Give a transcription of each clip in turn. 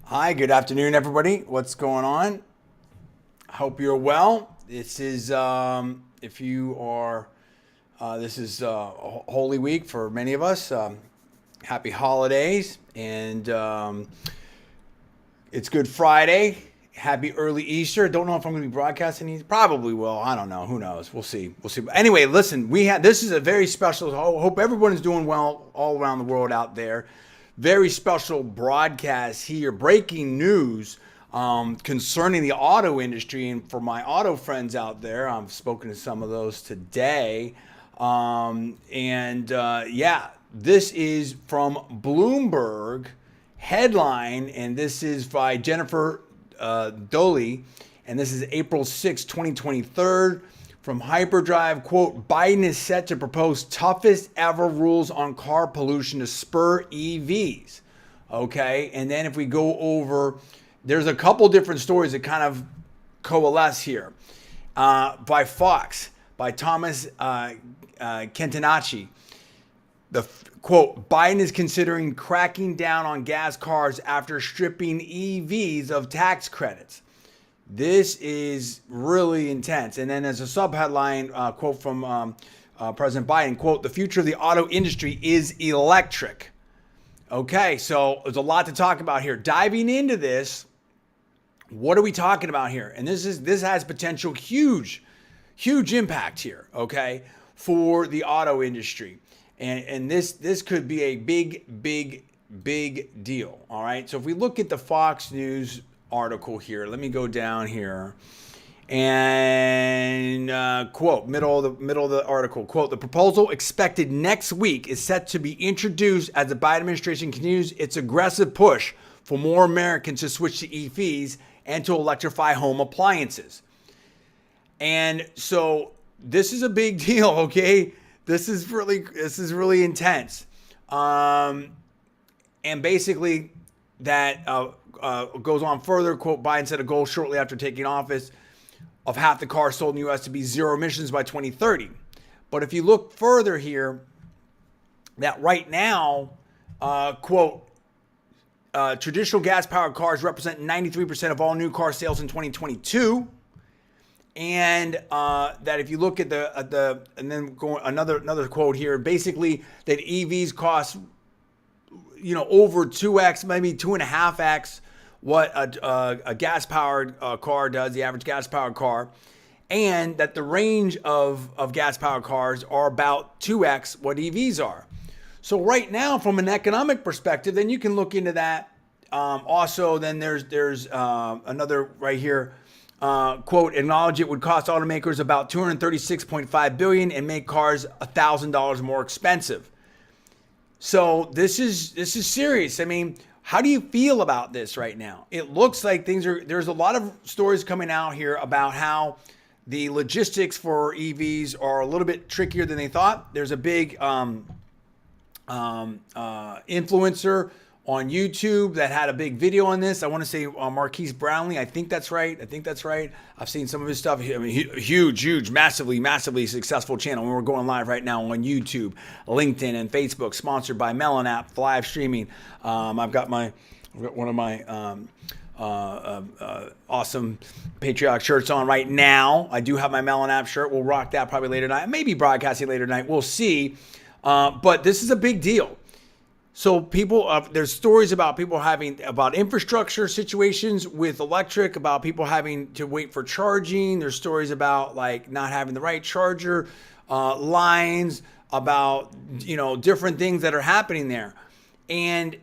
Hi, good afternoon, everybody. What's going on? Hope you're well. This is, if you are, this is Holy Week for many of us. Happy holidays, and it's Good Friday. Happy early Easter. Don't know if I'm going to be broadcasting these. Probably will. I don't know. Who knows? We'll see. We'll see. But anyway, listen. This is a very special. Hope everyone is doing well all around the world out there. Very special broadcast here. Breaking news concerning the auto industry, and for my auto friends out there, I've spoken to some of those today. This is from Bloomberg headline, and this is by Jennifer Doley, and this is April 6, 2023, from Hyperdrive. Quote, Biden is set to propose toughest ever rules on car pollution to spur EVs. Okay, and then if we go over, there's a couple different stories that kind of coalesce here. By Fox, by Thomas Kentanacci. The quote, Biden is considering cracking down on gas cars after stripping EVs of tax credits. This is really intense. And then as a subheadline, quote from President Biden, quote, the future of the auto industry is electric. Okay, so there's a lot to talk about here. Diving into this, what are we talking about here? And this has potential huge impact here, okay, for the auto industry. And this could be a big deal. All right. So if we look at the Fox News article here, let me go down here and quote, middle of the article, quote, the proposal expected next week is set to be introduced as the Biden administration continues its aggressive push for more Americans to switch to EVs and to electrify home appliances. And so this is a big deal. Okay. This is really intense. And basically that goes on further. Quote, Biden set a goal shortly after taking office of half the cars sold in the U.S. to be zero emissions by 2030. But if you look further here, that right now, quote, traditional gas-powered cars represent 93% of all new car sales in 2022. And that if you look at and then going another quote here, basically that EVs cost, over 2x, maybe 2.5x what a gas-powered car does, the average gas-powered car, and that the range of gas-powered cars are about 2x what EVs are. So right now, from an economic perspective, then you can look into that. Also, then there's another right here. Quote, acknowledge it would cost automakers about $236.5 billion and make cars $1,000 more expensive. So this is serious. I mean, how do you feel about this right now? It looks like there's a lot of stories coming out here about how the logistics for EVs are a little bit trickier than they thought. There's a big influencer on YouTube that had a big video on this. I want to say Marquise Brownlee. I think that's right. I've seen some of his stuff. I mean, huge, massively successful channel. We're going live right now on YouTube, LinkedIn, and Facebook, sponsored by Melon App, live streaming. I've got one of my awesome patriotic shirts on right now. I do have my Melon App shirt. We'll rock that probably later tonight. Maybe broadcasting later tonight. We'll see. But this is a big deal. So there's stories about about infrastructure situations with electric, about people having to wait for charging. There's stories about like not having the right charger lines, about, different things that are happening there. And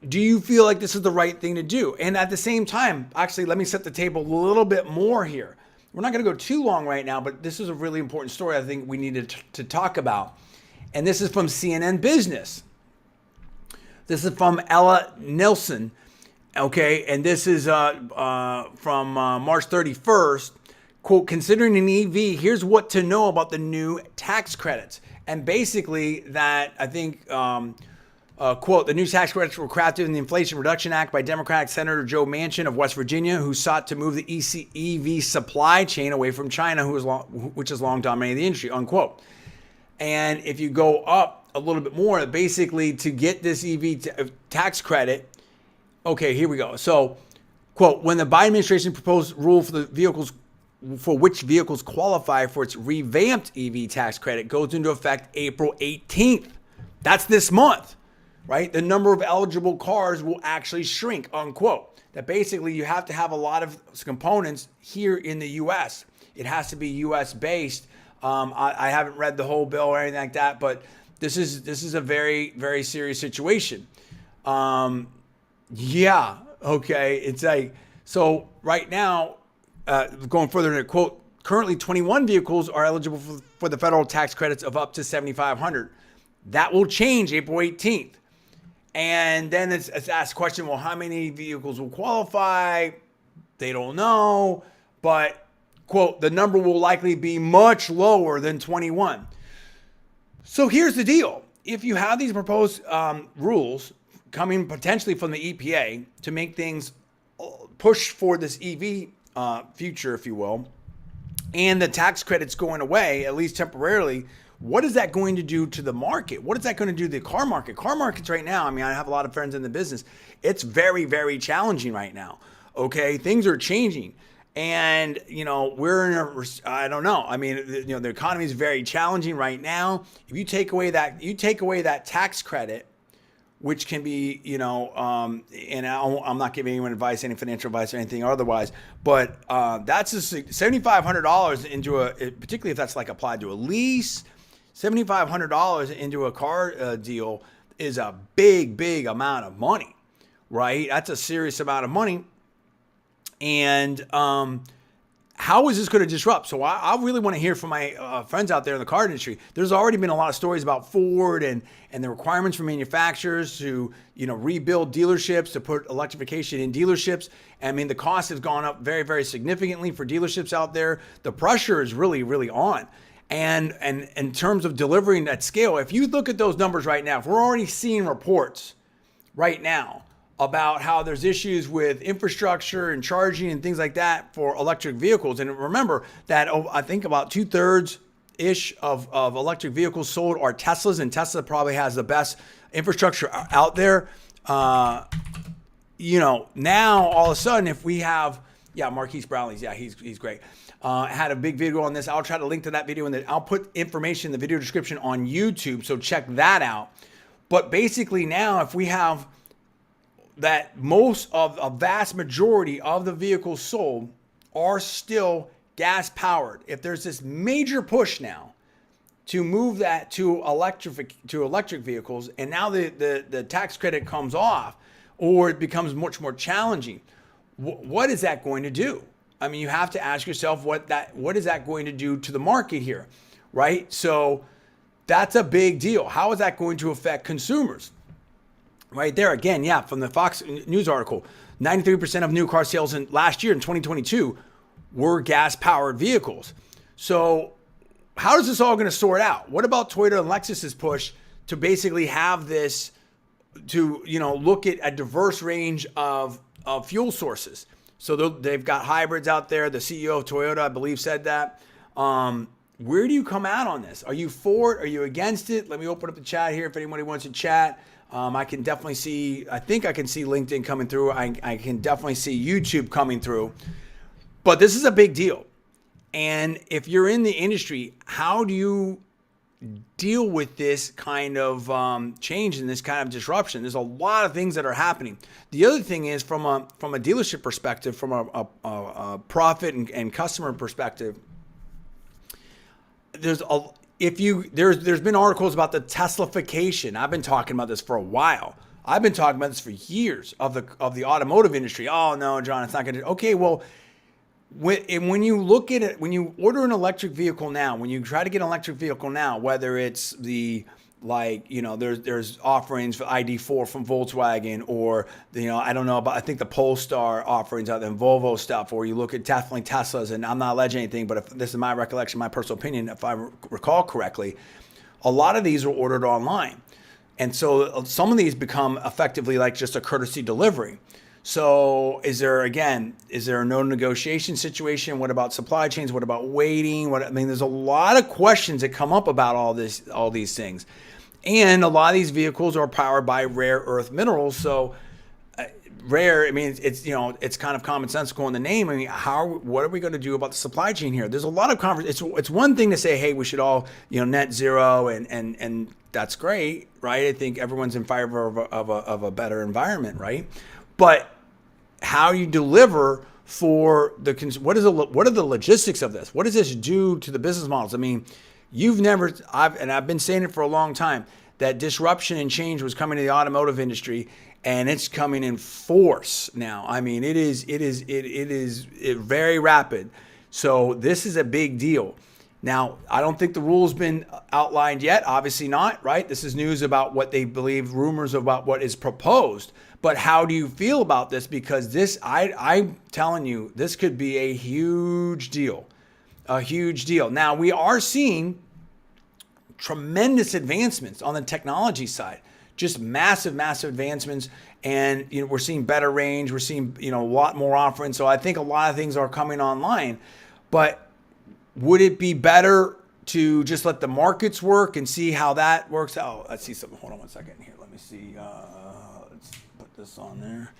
do you feel like this is the right thing to do? And at the same time, actually, let me set the table a little bit more here. We're not going to go too long right now, but this is a really important story I think we needed to talk about. And this is from CNN Business. This is from Ella Nilsson, okay, and this is from March 31st. Quote, considering an EV, here's what to know about the new tax credits. And basically that, I think, quote, the new tax credits were crafted in the Inflation Reduction Act by Democratic Senator Joe Manchin of West Virginia, who sought to move the EV supply chain away from China, which has long dominated the industry, unquote. And if you go up a little bit more, basically to get this EV tax credit, Okay, here we go. So, quote, when the Biden administration proposed rule for the vehicles for which vehicles qualify for its revamped EV tax credit goes into effect April 18th. That's this month, right? The number of eligible cars will actually shrink, unquote. That basically you have to have a lot of components here in the U.S. It has to be U.S. based. I haven't read the whole bill or anything like that, but this is a very, very serious situation. Yeah, okay. It's like, so right now, going further in a quote, currently 21 vehicles are eligible for the federal tax credits of up to $7,500. That will change April 18th. And then it's asked the question, well, how many vehicles will qualify? They don't know, but quote, the number will likely be much lower than 21. So here's the deal. If you have these proposed rules coming potentially from the EPA to make things push for this EV future, if you will, and the tax credits going away, at least temporarily, what is that going to do to the market? What is that going to do to the car market? Car markets right now, I mean, I have a lot of friends in the business. It's very, very challenging right now. Okay, things are changing. And, you know, we're in a, I don't know. I mean, you know, the economy is very challenging right now. If you take away that tax credit, which can be, you know, and I'm not giving anyone advice, any financial advice or anything otherwise, but that's $7,500 into a, particularly if that's like applied to a lease, $7,500 into a car deal is a big, big amount of money, right? That's a serious amount of money. And how is this going to disrupt? So I really want to hear from my friends out there in the car industry. There's already been a lot of stories about Ford and the requirements for manufacturers to, you know, rebuild dealerships, to put electrification in dealerships. I mean, the cost has gone up very, very significantly for dealerships out there. The pressure is really, really on. And in terms of delivering at scale, if you look at those numbers right now, if we're already seeing reports right now about how there's issues with infrastructure and charging and things like that for electric vehicles. And remember that I think about 2/3-ish of electric vehicles sold are Teslas, and Tesla probably has the best infrastructure out there. You know, now all of a sudden, if we have, Marquise Brownlee's, he's great. Had a big video on this. I'll try to link to that video, and I'll put information in the video description on YouTube, so check that out. But basically now, if we have that most of a vast majority of the vehicles sold are still gas powered. If there's this major push now to move that to electric vehicles, and now the tax credit comes off, or it becomes much more challenging, what is that going to do? I mean, you have to ask yourself what is that going to do to the market here, right? So that's a big deal. How is that going to affect consumers? Right there again, from the Fox News article, 93% of new car sales last year in 2022 were gas-powered vehicles. So how is this all going to sort out? What about Toyota and Lexus's push to basically have this, to, you know, look at a diverse range of fuel sources? So they've got hybrids out there. The CEO of Toyota, I believe, said that. Where do you come out on this? Are you for it? Are you against it? Let me open up the chat here if anybody wants to chat. I can definitely see, I think I can see LinkedIn coming through. I can definitely see YouTube coming through. But this is a big deal. And if you're in the industry, how do you deal with this kind of change and this kind of disruption? There's a lot of things that are happening. The other thing is from a dealership perspective, from a profit and customer perspective, there's been articles about the Teslafication. I've been talking about this for a while. I've been talking about this for years of the automotive industry. Oh no, John, it's not going to. Okay, well, when you look at it, when you order an electric vehicle now, when you try to get an electric vehicle now, whether it's there's offerings for ID4 from Volkswagen, or I don't know about, I think the Polestar offerings out there and Volvo stuff, or you look at definitely Teslas, and I'm not alleging anything, but if this is my recollection, my personal opinion, if I recall correctly, a lot of these are ordered online. And so some of these become effectively like just a courtesy delivery. So is there a no negotiation situation? What about supply chains? What about waiting? There's a lot of questions that come up about all these things. And a lot of these vehicles are powered by rare earth minerals. So rare. I mean, it's kind of commonsensical in the name. I mean, what are we going to do about the supply chain here? There's a lot of conversation. It's one thing to say, hey, we should all, net zero, and that's great, right? I think everyone's in favor of a better environment, right? But how you deliver for what are the logistics of this? What does this do to the business models? I mean, I've been saying it for a long time, that disruption and change was coming to the automotive industry, and it's coming in force now. I mean, it is very rapid. So this is a big deal. Now, I don't think the rule's been outlined yet. Obviously not, right? This is news about what they believe, rumors about what is proposed. But how do you feel about this? Because I'm telling you, this could be a huge deal. A huge deal. Now, we are seeing tremendous advancements on the technology side. Just massive advancements. And we're seeing better range. We're seeing a lot more offerings. So I think a lot of things are coming online. But would it be better to just let the markets work and see how that works out? Let's see something. Hold on one second here. Let me see. Let's put this on there.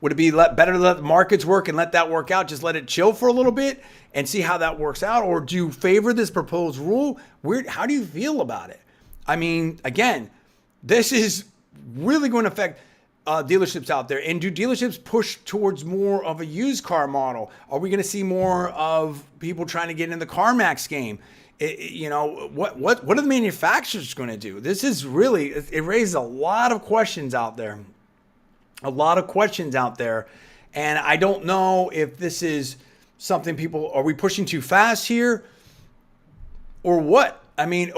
Would it be better to let the markets work and let that work out? Just let it chill for a little bit and see how that works out? Or do you favor this proposed rule? How do you feel about it? I mean, again, this is really going to affect dealerships out there. And do dealerships push towards more of a used car model? Are we going to see more of people trying to get in the CarMax game? What are the manufacturers going to do? This is really, it raises a lot of questions out there. And I don't know if this is something are we pushing too fast here or what? I mean,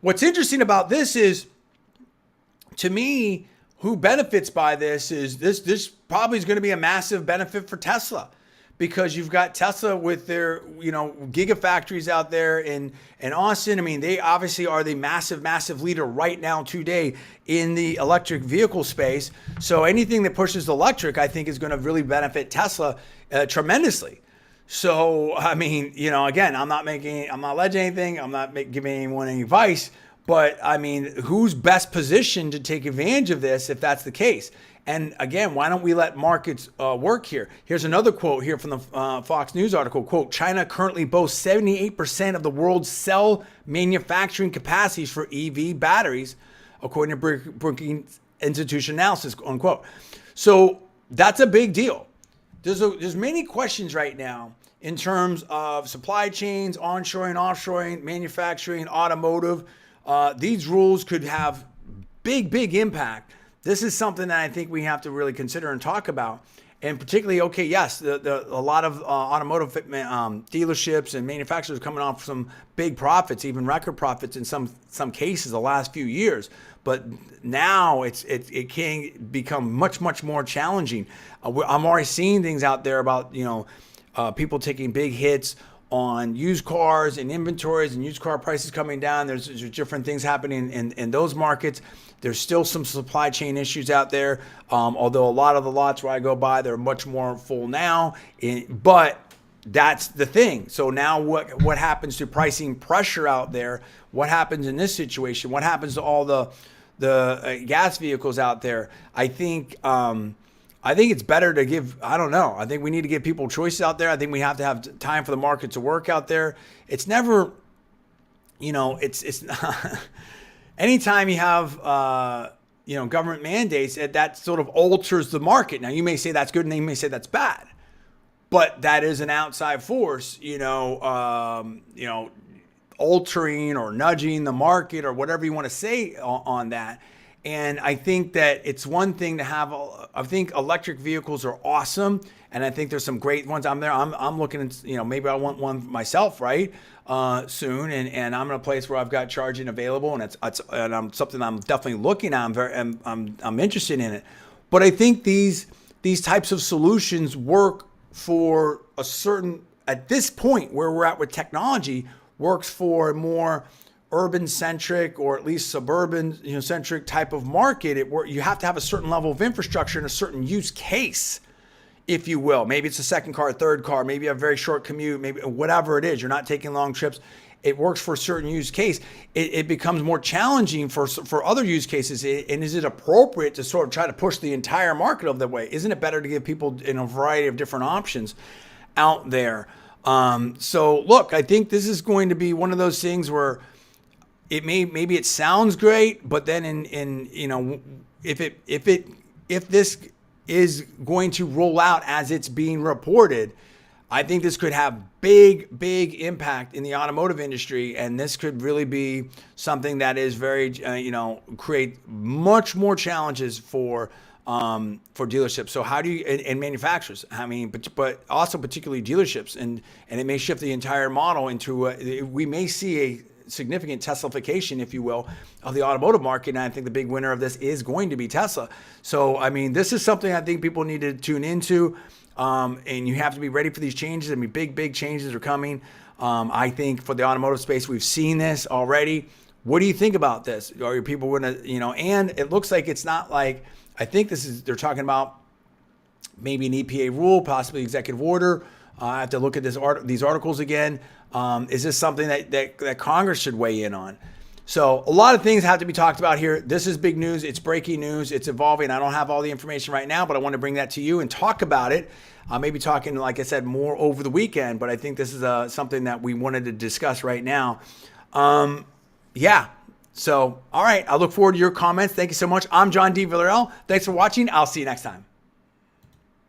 what's interesting about this is, to me, who benefits by this is this probably is going to be a massive benefit for Tesla, because you've got Tesla with their, gigafactories out there in Austin. I mean, they obviously are the massive leader right now today in the electric vehicle space. So anything that pushes electric, I think, is going to really benefit Tesla tremendously. So, I mean, again, I'm not alleging anything. I'm not giving anyone any advice. But, I mean, who's best positioned to take advantage of this if that's the case? And again, why don't we let markets work here? Here's another quote here from the Fox News article. Quote, China currently boasts 78% of the world's cell manufacturing capacities for EV batteries, according to Brookings Institution analysis, unquote. So that's a big deal. There's many questions right now in terms of supply chains, onshoring, offshoring, manufacturing, automotive. These rules could have big impact. This is something that I think we have to really consider and talk about. And particularly, okay, yes, a lot of automotive dealerships and manufacturers coming off some big profits, even record profits in some cases the last few years. But now it can become much more challenging. I'm already seeing things out there about people taking big hits on used cars and inventories and used car prices coming down. There's different things happening in those markets. There's still some supply chain issues out there. Although a lot of the lots where I go by, they're much more full now. But that's the thing. So now what happens to pricing pressure out there? What happens in this situation? What happens to all the gas vehicles out there? I think it's better to give, I don't know. I think we need to give people choices out there. I think we have to have time for the market to work out there. It's never, it's not, anytime you have, government mandates, that sort of alters the market. Now, you may say that's good and you may say that's bad, but that is an outside force, altering or nudging the market or whatever you want to say on that. And I think that it's one thing to have, I think electric vehicles are awesome. And I think there's some great ones. I'm looking at, maybe I want one myself, right? Soon. And I'm in a place where I've got charging available, and it's something I'm definitely looking at. I'm interested in it. But I think these types of solutions work for a certain, at this point where we're at with technology, works for a more urban-centric or at least suburban centric type of market. You have to have a certain level of infrastructure and a certain use case, if you will. Maybe it's a second car, a third car, maybe a very short commute, maybe whatever it is. You're not taking long trips. it works for a certain use case, it becomes more challenging for other use cases. And is it appropriate to sort of try to push the entire market of that way? Isn't it better to give people a variety of different options out there? So look, I think this is going to be one of those things where maybe it sounds great, but then if this is going to roll out as it's being reported, I think this could have big impact in the automotive industry, and this could really be something that is very, create much more challenges for dealerships. So how do you, and manufacturers, I mean, but also particularly dealerships, and it may shift the entire model into, we may see a significant Teslaification, if you will, of the automotive market. And I think the big winner of this is going to be Tesla. So, I mean, this is something I think people need to tune into. And you have to be ready for these changes. I mean, big changes are coming. I think for the automotive space, we've seen this already. What do you think about this? Are people going to, and it looks like it's not like, I think they're talking about maybe an EPA rule, possibly executive order. I have to look at these articles again. Is this something that Congress should weigh in on? So a lot of things have to be talked about here. This is big news. It's breaking news. It's evolving. I don't have all the information right now, but I want to bring that to you and talk about it. Maybe talking, like I said, more over the weekend, but I think this is something that we wanted to discuss right now. Yeah. So, all right. I look forward to your comments. Thank you so much. I'm John D. Villarreal. Thanks for watching. I'll see you next time.